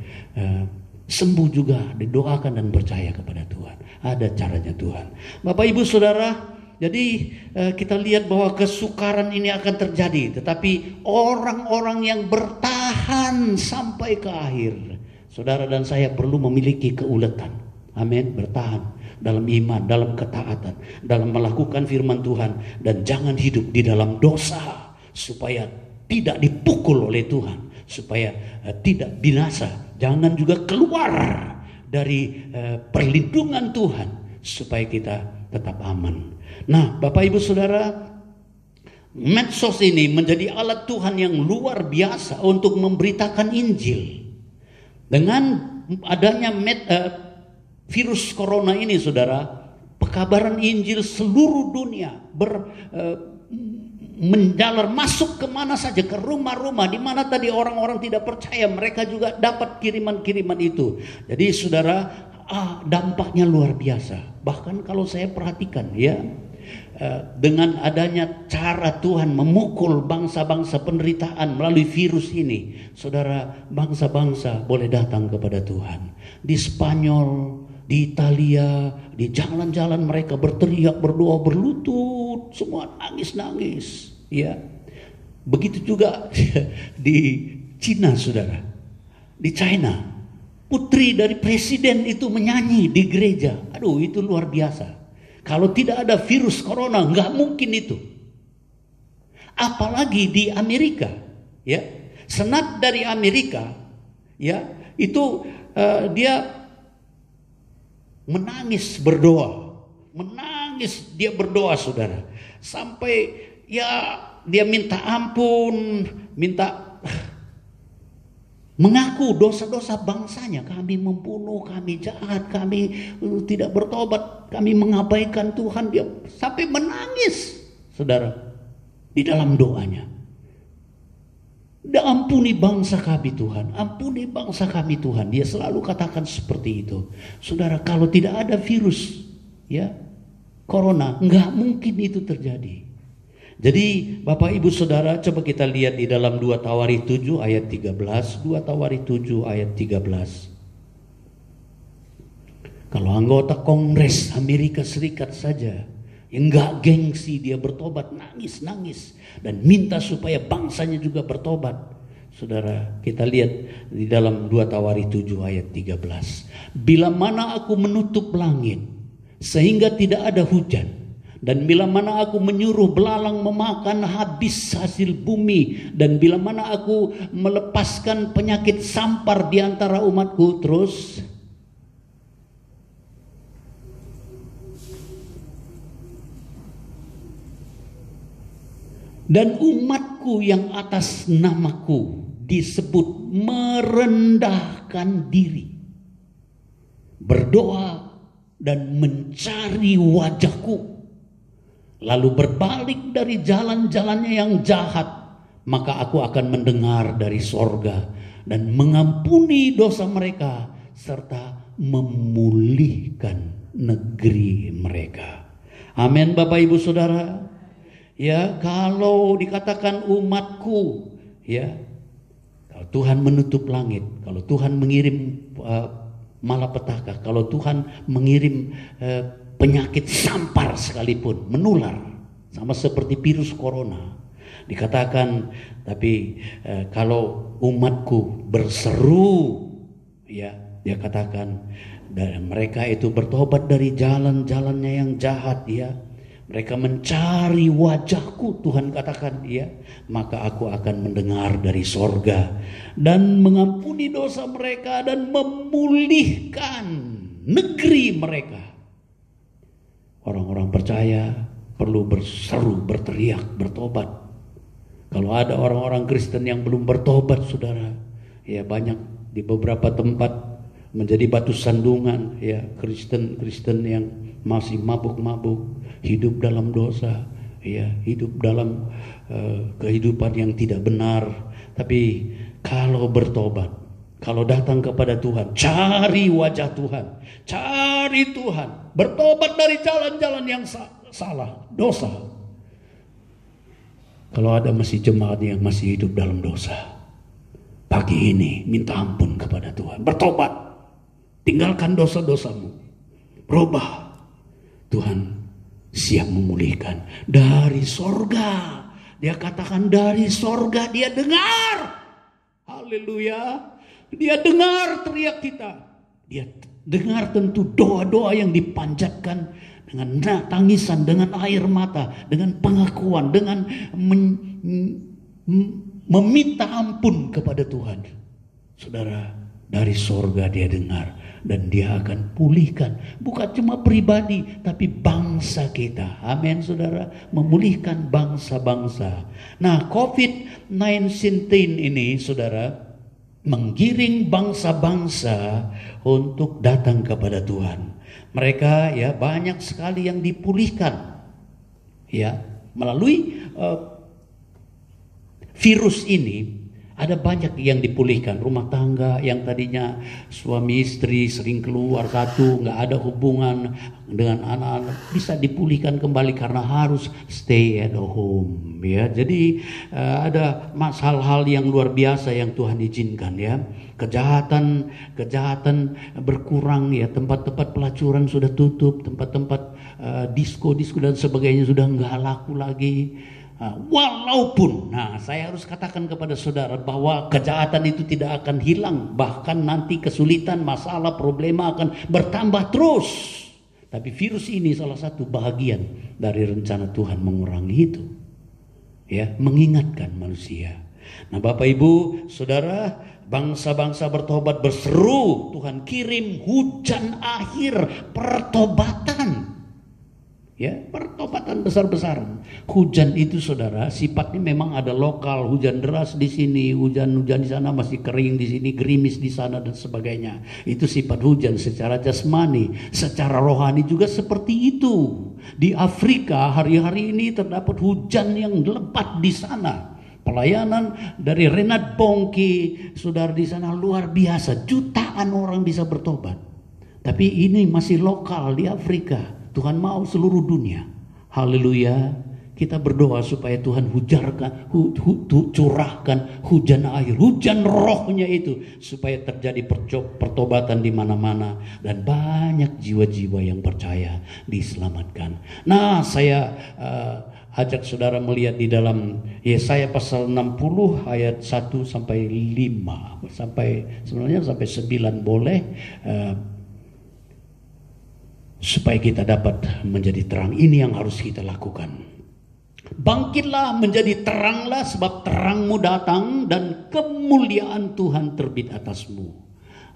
sembuh juga, didoakan dan percaya kepada Tuhan. Ada caranya Tuhan. Bapak Ibu Saudara, jadi kita lihat bahwa kesukaran ini akan terjadi, tetapi orang-orang yang bertahan sampai ke akhir, saudara dan saya perlu memiliki keuletan. Amin, bertahan dalam iman, dalam ketaatan, dalam melakukan firman Tuhan, dan jangan hidup di dalam dosa supaya tidak dipukul oleh Tuhan, supaya tidak binasa. Jangan juga keluar dari perlindungan Tuhan supaya kita tetap aman. Nah, Bapak Ibu Saudara, medsos ini menjadi alat Tuhan yang luar biasa untuk memberitakan Injil. Dengan adanya virus corona ini, saudara, pekabaran Injil seluruh dunia menjalar masuk kemana saja, ke rumah-rumah di mana tadi orang-orang tidak percaya, mereka juga dapat kiriman-kiriman itu. Jadi saudara, dampaknya luar biasa. Bahkan kalau saya perhatikan, ya, dengan adanya cara Tuhan memukul bangsa-bangsa penderitaan melalui virus ini, saudara, bangsa-bangsa boleh datang kepada Tuhan. Di Spanyol, di Italia, di jalan-jalan mereka berteriak, berdoa, berlutut, semua nangis-nangis, ya. Begitu juga di Cina, saudara. Di China, putri dari presiden itu menyanyi di gereja. Aduh, itu luar biasa. Kalau tidak ada virus corona, nggak mungkin itu. Apalagi di Amerika, ya, senat dari Amerika, ya, itu dia menangis berdoa, menangis dia berdoa, saudara, sampai ya dia minta ampun, minta mengaku dosa-dosa bangsanya. Kami membunuh, kami jahat, kami tidak bertobat, kami mengabaikan Tuhan. Dia sampai menangis, saudara, di dalam doanya. Ampuni bangsa kami Tuhan, ampuni bangsa kami Tuhan. Dia selalu katakan seperti itu. Saudara, kalau tidak ada virus, ya, corona, nggak mungkin itu terjadi. Jadi Bapak Ibu Saudara, coba kita lihat di dalam 2 Tawarikh 7 ayat 13. 2 Tawarikh 7 ayat 13. Kalau anggota Kongres Amerika Serikat saja yang gak gengsi, dia bertobat, nangis-nangis dan minta supaya bangsanya juga bertobat. Saudara, kita lihat di dalam 2 Tawarikh 7 ayat 13. Bila mana aku menutup langit sehingga tidak ada hujan, dan bila mana aku menyuruh belalang memakan habis hasil bumi, dan bila mana aku melepaskan penyakit sampar di antara umatku, terus dan umatku yang atas namaku disebut merendahkan diri, berdoa dan mencari wajahku, lalu berbalik dari jalan-jalannya yang jahat, maka aku akan mendengar dari sorga dan mengampuni dosa mereka serta memulihkan negeri mereka. Amin, Bapak Ibu Saudara. Ya, kalau dikatakan umatku, ya, Kalau Tuhan menutup langit, kalau Tuhan mengirim malapetaka, kalau Tuhan mengirim penyakit sampar sekalipun, menular, sama seperti virus corona. Dikatakan, tapi kalau umatku berseru, ya, dia katakan, dan mereka itu bertobat dari jalan-jalannya yang jahat, ya. Mereka mencari wajahku, Tuhan katakan, ya, maka aku akan mendengar dari sorga dan mengampuni dosa mereka dan memulihkan negeri mereka. Orang-orang percaya perlu berseru, berteriak, bertobat. Kalau ada orang-orang Kristen yang belum bertobat, saudara, ya banyak di beberapa tempat menjadi batu sandungan, ya, Kristen yang masih mabuk-mabuk, hidup dalam dosa, ya, hidup dalam kehidupan yang tidak benar. Tapi kalau bertobat, kalau datang kepada Tuhan, cari wajah Tuhan, cari Tuhan, bertobat dari jalan-jalan yang salah, dosa. Kalau ada masih jemaat yang masih hidup dalam dosa, pagi ini minta ampun kepada Tuhan, bertobat, tinggalkan dosa-dosamu, berubah. Tuhan siap memulihkan dari sorga. Dia katakan dari sorga dia dengar. Haleluya. Dia dengar teriak kita. Dia dengar tentu doa-doa yang dipanjatkan dengan tangisan, dengan air mata, dengan pengakuan, dengan meminta ampun kepada Tuhan. Saudara, dari sorga dia dengar. Dan dia akan pulihkan, bukan cuma pribadi, tapi bangsa kita. Amin, saudara. Memulihkan bangsa-bangsa. Nah, COVID-19 ini, saudara, menggiring bangsa-bangsa untuk datang kepada Tuhan. Mereka, ya, banyak sekali yang dipulihkan, ya, melalui virus ini. Ada banyak yang dipulihkan. Rumah tangga yang tadinya suami istri sering keluar satu, nggak ada hubungan dengan anak-anak, bisa dipulihkan kembali karena harus stay at home, ya. Jadi ada hal-hal yang luar biasa yang Tuhan izinkan, ya. Kejahatan berkurang, ya. Tempat-tempat pelacuran sudah tutup, tempat-tempat disco dan sebagainya sudah nggak laku lagi. Walaupun, saya harus katakan kepada saudara bahwa kejahatan itu tidak akan hilang. Bahkan nanti kesulitan, masalah, problema akan bertambah terus. Tapi virus ini salah satu bahagian dari rencana Tuhan mengurangi itu, ya, mengingatkan manusia. Nah, Bapak Ibu, saudara, bangsa-bangsa bertobat, berseru, Tuhan kirim hujan akhir pertobatan. Ya, pertobatan besar-besaran. Hujan itu, saudara, sifatnya memang ada lokal, hujan deras di sini, hujan di sana, masih kering di sini, gerimis di sana dan sebagainya. Itu sifat hujan secara jasmani, secara rohani juga seperti itu. Di Afrika hari-hari ini terdapat hujan yang lebat di sana. Pelayanan dari Renat Bongki, saudara, di sana luar biasa, jutaan orang bisa bertobat. Tapi ini masih lokal di Afrika. Tuhan mau seluruh dunia. Haleluya. Kita berdoa supaya Tuhan curahkan hujan air, hujan rohnya itu, supaya terjadi pertobatan di mana-mana dan banyak jiwa-jiwa yang percaya diselamatkan. Nah, saya ajak saudara melihat di dalam Yesaya pasal 60 ayat 1 sampai 5, sebenarnya sampai 9 boleh. Supaya kita dapat menjadi terang. Ini yang harus kita lakukan. Bangkitlah, menjadi teranglah, sebab terangmu datang dan kemuliaan Tuhan terbit atasmu.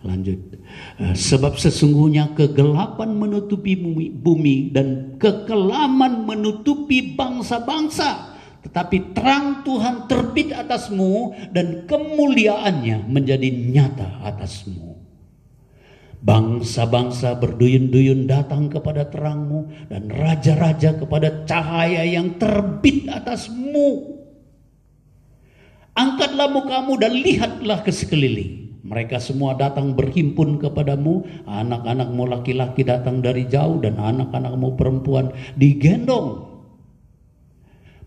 Lanjut. Sebab sesungguhnya kegelapan menutupi bumi dan kekelaman menutupi bangsa-bangsa. Tetapi terang Tuhan terbit atasmu dan kemuliaannya menjadi nyata atasmu. Bangsa-bangsa berduyun-duyun datang kepada terangmu, dan raja-raja kepada cahaya yang terbit atasmu. Angkatlah mukamu dan lihatlah ke sekeliling. Mereka semua datang berhimpun kepadamu. Anak-anakmu laki-laki datang dari jauh, dan anak-anakmu perempuan digendong.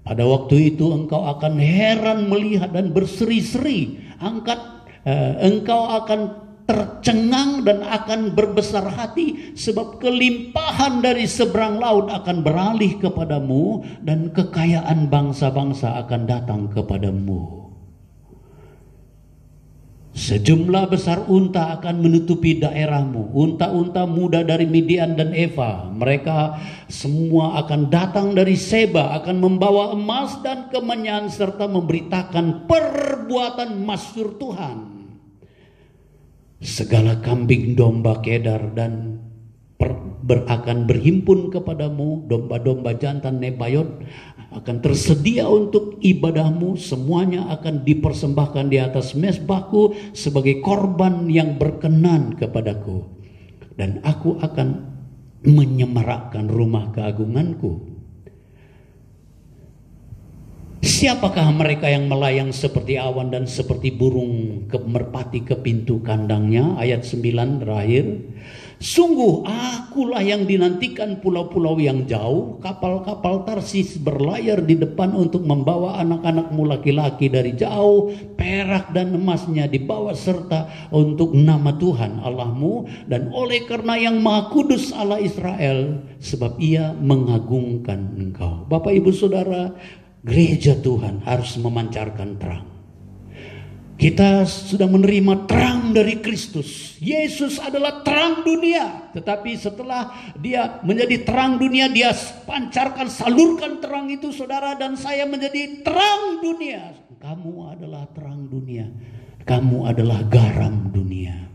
Pada waktu itu engkau akan heran melihat dan berseri-seri. engkau akan tercengang dan akan berbesar hati, sebab kelimpahan dari seberang laut akan beralih kepadamu dan kekayaan bangsa-bangsa akan datang kepadamu. Sejumlah besar unta akan menutupi daerahmu, unta-unta muda dari Midian dan Eva. Mereka semua akan datang dari Seba, akan membawa emas dan kemenyan serta memberitakan perbuatan masyhur Tuhan. Segala kambing domba Kedar dan akan berhimpun kepadamu, domba-domba jantan Nebayot akan tersedia untuk ibadahmu, semuanya akan dipersembahkan di atas mezbahku sebagai korban yang berkenan kepadaku, dan aku akan menyemarakkan rumah keagunganku. Siapakah mereka yang melayang seperti awan dan seperti burung merpati ke pintu kandangnya? Ayat 9 terakhir. Sungguh akulah yang dinantikan pulau-pulau yang jauh. Kapal-kapal Tarsis berlayar di depan untuk membawa anak-anakmu laki-laki dari jauh. Perak dan emasnya dibawa serta untuk nama Tuhan Allahmu. Dan oleh karena yang Maha Kudus Allah Israel, sebab ia mengagungkan engkau. Bapak ibu saudara, gereja Tuhan harus memancarkan terang. Kita sudah menerima terang dari Kristus. Yesus adalah terang dunia. Tetapi setelah dia menjadi terang dunia, dia pancarkan, salurkan terang itu, saudara dan saya menjadi terang dunia. Kamu adalah terang dunia. Kamu adalah garam dunia.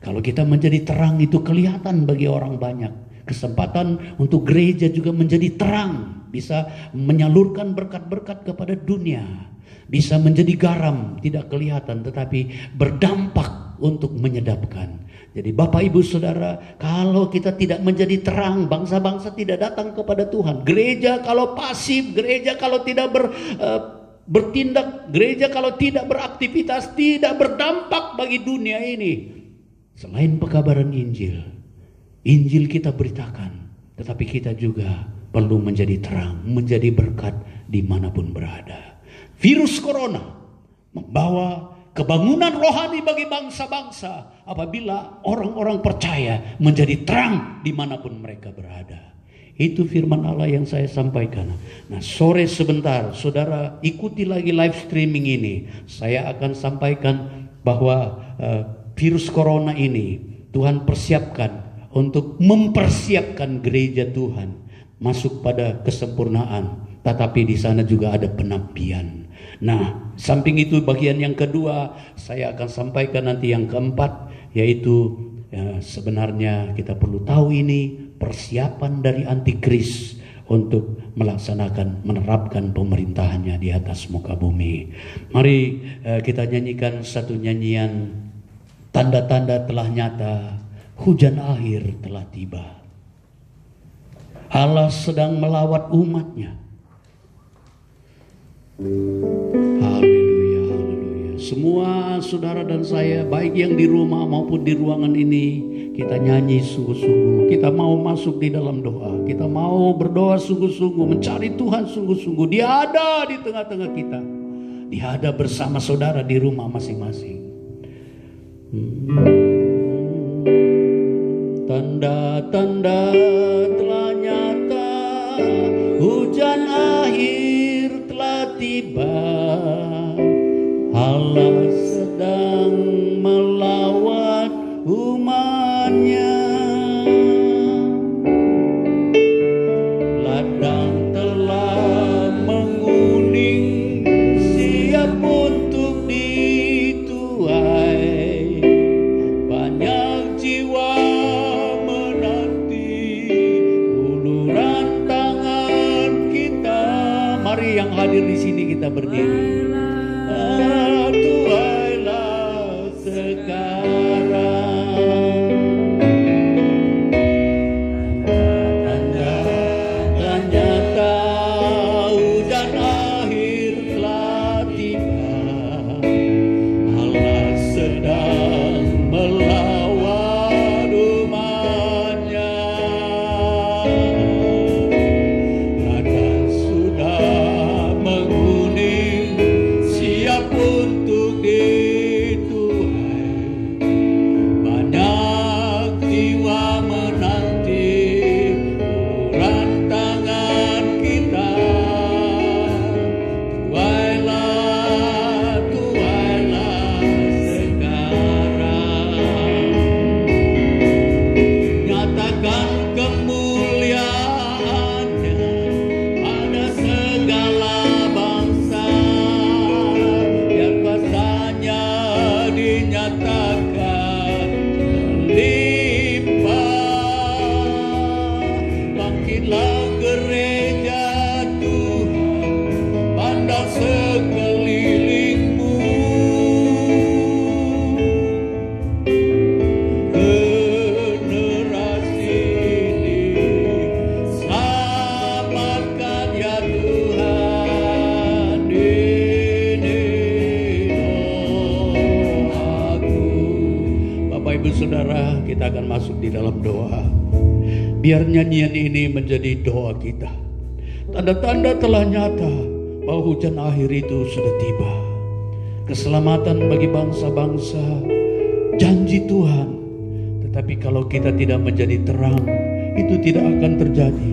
Kalau kita menjadi terang itu kelihatan bagi orang banyak. Kesempatan untuk gereja juga menjadi terang. Bisa menyalurkan berkat-berkat kepada dunia. Bisa menjadi garam, tidak kelihatan tetapi berdampak untuk menyedapkan. Jadi Bapak Ibu Saudara, kalau kita tidak menjadi terang, bangsa-bangsa tidak datang kepada Tuhan. Gereja kalau pasif, gereja kalau tidak bertindak, gereja kalau tidak beraktivitas, tidak berdampak bagi dunia ini. Selain pekabaran Injil, Injil kita beritakan, tetapi kita juga perlu menjadi terang, menjadi berkat dimanapun berada. Virus corona membawa kebangunan rohani bagi bangsa-bangsa apabila orang-orang percaya menjadi terang dimanapun mereka berada. Itu firman Allah yang saya sampaikan. Nah, sore sebentar, saudara ikuti lagi live streaming ini. Saya akan sampaikan bahwa virus corona ini Tuhan persiapkan untuk mempersiapkan gereja Tuhan masuk pada kesempurnaan. Tetapi di sana juga ada penapian. Nah, samping itu bagian yang kedua, saya akan sampaikan nanti yang keempat, yaitu sebenarnya kita perlu tahu ini persiapan dari antikris untuk melaksanakan, menerapkan pemerintahannya di atas muka bumi. Mari kita nyanyikan satu nyanyian, tanda-tanda telah nyata, hujan akhir telah tiba. Allah sedang melawat umatnya. Haleluya, haleluya. Semua saudara dan saya, baik yang di rumah maupun di ruangan ini, kita nyanyi sungguh-sungguh. Kita mau masuk di dalam doa. Kita mau berdoa sungguh-sungguh, mencari Tuhan sungguh-sungguh. Dia ada di tengah-tengah kita. Dia ada bersama saudara di rumah masing-masing. Tanda-tanda telah nyata, hujan akhir telah tiba. Allah sedang melawat umatnya. Ladang telah menguning, siap untuk dituai. Banyak jiwa menanti uluran tangan kita. Mari yang hadir di sini kita berdiri. Tuailah sekarang. Tanda nyata, hujan akhir telah tiba. Allah sedang melawat umatnya. Ladang sudah menguning, masuk di dalam doa. Biar nyanyian ini menjadi doa kita. Tanda-tanda telah nyata bahwa hujan akhir itu sudah tiba. Keselamatan bagi bangsa-bangsa, janji Tuhan. Tetapi kalau kita tidak menjadi terang, itu tidak akan terjadi.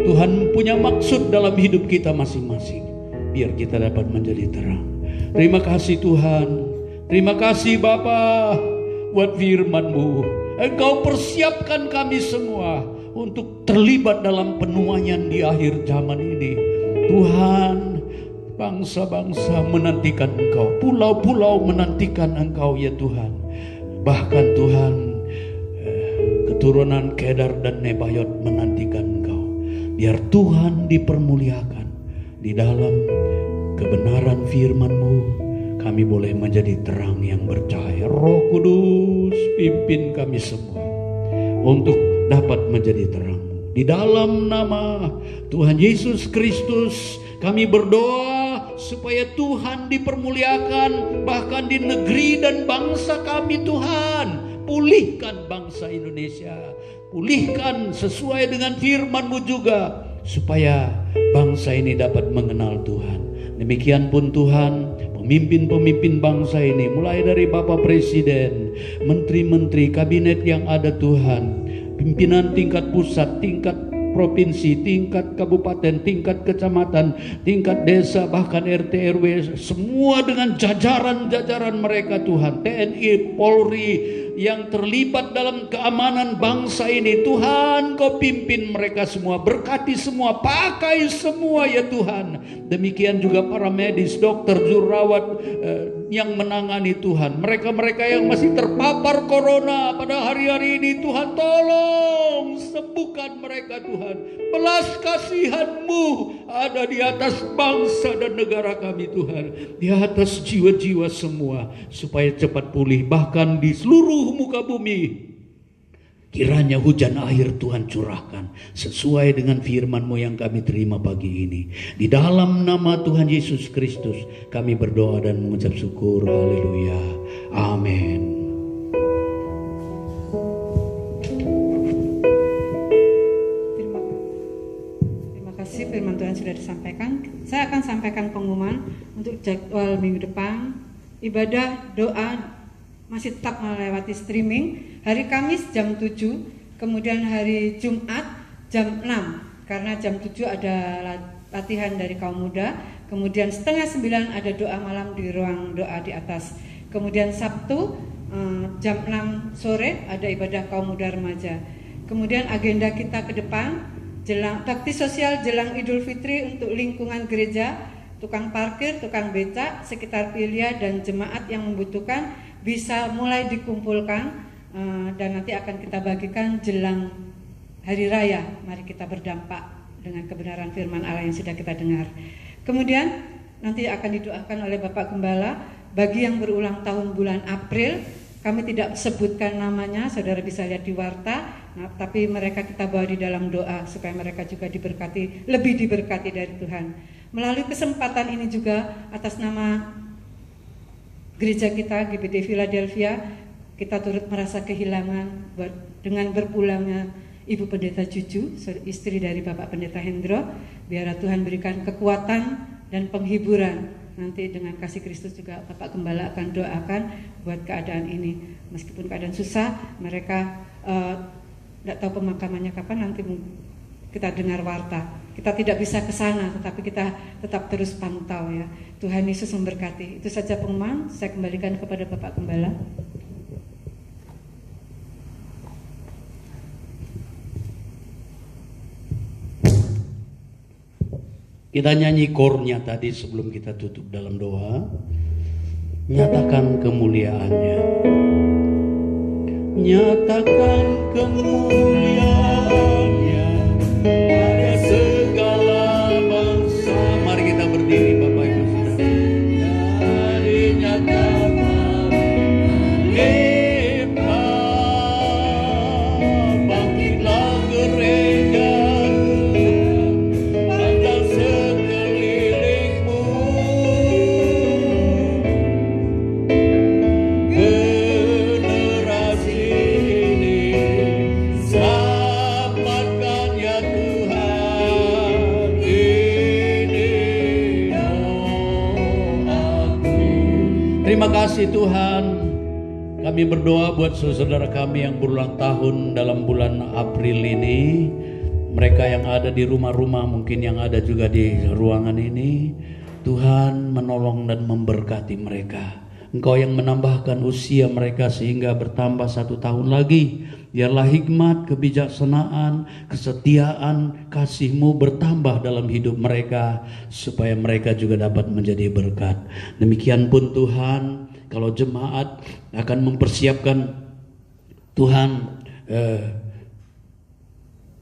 Tuhan punya maksud dalam hidup kita masing-masing, biar kita dapat menjadi terang. Terima kasih Tuhan. Terima kasih Bapa buat firman-Mu. Engkau persiapkan kami semua untuk terlibat dalam penuaian di akhir zaman ini. Tuhan, bangsa-bangsa menantikan Engkau, pulau-pulau menantikan Engkau ya Tuhan. Bahkan Tuhan, keturunan Kedar dan Nebayot menantikan Engkau. Biar Tuhan dipermuliakan di dalam kebenaran firman-Mu. Kami boleh menjadi terang yang bercahaya. Roh Kudus pimpin kami semua untuk dapat menjadi terang. Di dalam nama Tuhan Yesus Kristus kami berdoa supaya Tuhan dipermuliakan bahkan di negeri dan bangsa kami Tuhan. Pulihkan bangsa Indonesia, pulihkan sesuai dengan firman-Mu juga, supaya bangsa ini dapat mengenal Tuhan. Demikian pun Tuhan, pemimpin-pemimpin bangsa ini, mulai dari Bapak Presiden, menteri-menteri, kabinet yang ada Tuhan, pimpinan tingkat pusat, tingkat provinsi, tingkat kabupaten, tingkat kecamatan, tingkat desa, bahkan RT RW, semua dengan jajaran-jajaran mereka Tuhan, TNI, Polri, yang terlibat dalam keamanan bangsa ini. Tuhan, Kau pimpin mereka semua, berkati semua, pakai semua ya Tuhan. Demikian juga para medis, dokter, jururawat yang menangani Tuhan. Mereka-mereka yang masih terpapar corona pada hari-hari ini Tuhan, tolong sembuhkan mereka Tuhan. Belas kasihan-Mu ada di atas bangsa dan negara kami Tuhan, di atas jiwa-jiwa semua, supaya cepat pulih. Bahkan di seluruh muka bumi, kiranya hujan akhir Tuhan curahkan sesuai dengan firman-Mu yang kami terima pagi ini. Di dalam nama Tuhan Yesus Kristus kami berdoa dan mengucap syukur. Haleluya. Amin. Terima kasih firman Tuhan sudah disampaikan. Saya akan sampaikan pengumuman untuk jadwal minggu depan. Ibadah doa masih tetap melewati streaming. Hari Kamis jam 7, kemudian hari Jumat jam 6, karena jam 7 ada latihan dari kaum muda. Kemudian setengah 9 ada doa malam di ruang doa di atas. Kemudian Sabtu jam 6 sore ada ibadah kaum muda remaja. Kemudian agenda kita ke depan, jelang bakti sosial jelang Idul Fitri untuk lingkungan gereja, tukang parkir, tukang becak, sekitar Pilia dan jemaat yang membutuhkan bisa mulai dikumpulkan dan nanti akan kita bagikan jelang hari raya. Mari kita berdampak dengan kebenaran firman Allah yang sudah kita dengar. Kemudian nanti akan didoakan oleh Bapak Gembala bagi yang berulang tahun bulan April. Kami tidak sebutkan namanya, saudara bisa lihat di warta, tapi mereka kita bawa di dalam doa supaya mereka juga diberkati, lebih diberkati dari Tuhan. Melalui kesempatan ini juga atas nama gereja kita GBT Philadelphia, kita turut merasa kehilangan dengan berpulangnya Ibu Pendeta Cucu, istri dari Bapak Pendeta Hendro. Biar Tuhan berikan kekuatan dan penghiburan. Nanti dengan kasih Kristus juga Bapak Gembala akan doakan buat keadaan ini. Meskipun keadaan susah, mereka tidak tahu pemakamannya kapan, nanti kita dengar warta. Kita tidak bisa ke sana, tetapi kita tetap terus pantau ya. Tuhan Yesus memberkati. Itu saja pengumuman. Saya kembalikan kepada Bapak Gembala. Kita nyanyi kornya tadi sebelum kita tutup dalam doa. Nyatakan kemuliaannya. Nyatakan kemuliaannya pada segala bangsa. Mari kita berdiri Bapak Ibu Saudara. Dari nyatakan hebat, bangkitlah gereja panjang sekelilingmu. Generasi ini kasih Tuhan. Kami berdoa buat saudara kami yang berulang tahun dalam bulan April ini. Mereka yang ada di rumah-rumah, mungkin yang ada juga di ruangan ini. Tuhan menolong dan memberkati mereka. Engkau yang menambahkan usia mereka sehingga bertambah 1 tahun lagi. Biarlah hikmat, kebijaksanaan, kesetiaan, kasih-Mu bertambah dalam hidup mereka, supaya mereka juga dapat menjadi berkat. Demikian pun Tuhan, kalau jemaat akan mempersiapkan Tuhan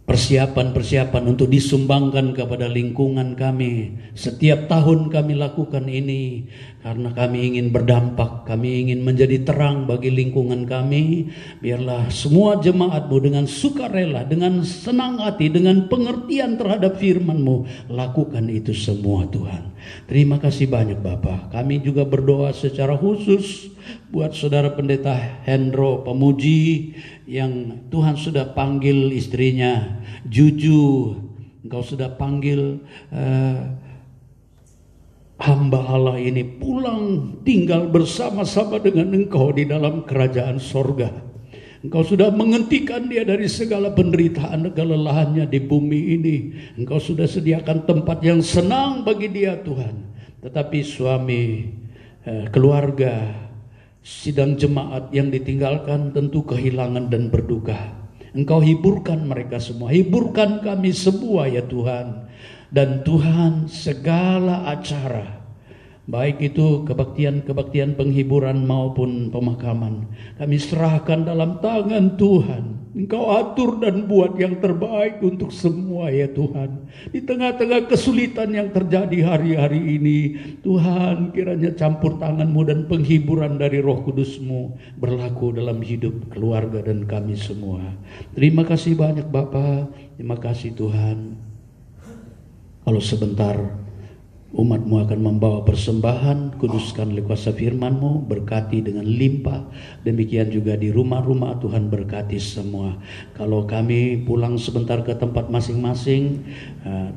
persiapan untuk disumbangkan kepada lingkungan kami. Setiap tahun kami lakukan ini karena kami ingin berdampak, kami ingin menjadi terang bagi lingkungan kami. Biarlah semua jemaat-Mu dengan sukarela, dengan senang hati, dengan pengertian terhadap firman-Mu, lakukan itu semua Tuhan. Terima kasih banyak Bapa. Kami juga berdoa secara khusus buat saudara pendeta Hendro Pemuji yang Tuhan sudah panggil istrinya Juju. Engkau sudah panggil hamba Allah ini pulang tinggal bersama-sama dengan Engkau di dalam kerajaan sorga. Engkau sudah menghentikan dia dari segala penderitaan dan kelelahannya di bumi ini. Engkau sudah sediakan tempat yang senang bagi dia Tuhan. Tetapi suami, keluarga, sidang jemaat yang ditinggalkan tentu kehilangan dan berduka. Engkau hiburkan mereka semua, hiburkan kami semua ya Tuhan. Dan Tuhan, segala acara, baik itu kebaktian penghiburan maupun pemakaman, kami serahkan dalam tangan Tuhan. Engkau atur dan buat yang terbaik untuk semua ya Tuhan. Di tengah-tengah kesulitan yang terjadi hari-hari ini, Tuhan, kiranya campur tangan-Mu dan penghiburan dari Roh Kudus-Mu berlaku dalam hidup keluarga dan kami semua. Terima kasih banyak Bapa. Terima kasih Tuhan. Kalau sebentar umat-Mu akan membawa persembahan, kuduskan oleh kuasa firman-Mu, berkati dengan limpah. Demikian juga di rumah-rumah Tuhan berkati semua. Kalau kami pulang sebentar ke tempat masing-masing,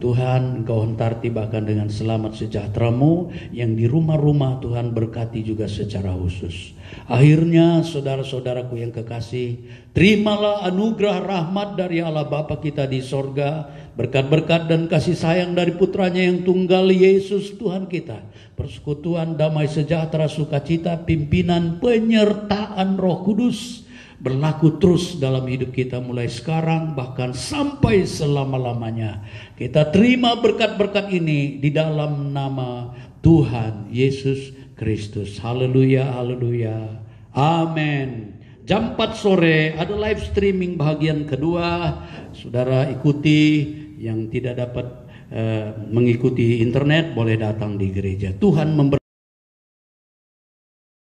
Tuhan Engkau hentar tibakan dengan selamat sejahtera-Mu. Yang di rumah-rumah Tuhan berkati juga secara khusus. Akhirnya saudara-saudaraku yang kekasih, terimalah anugerah rahmat dari Allah Bapa kita di sorga, berkat-berkat dan kasih sayang dari putranya yang tunggal Yesus Tuhan kita, persekutuan damai sejahtera sukacita pimpinan penyertaan Roh Kudus berlaku terus dalam hidup kita mulai sekarang bahkan sampai selama-lamanya. Kita terima berkat-berkat ini di dalam nama Tuhan Yesus Kristus. Haleluya, haleluya. Amin. Jam 4 sore ada live streaming bahagian kedua. Saudara ikuti, yang tidak dapat mengikuti internet boleh datang di gereja. Tuhan memberkati.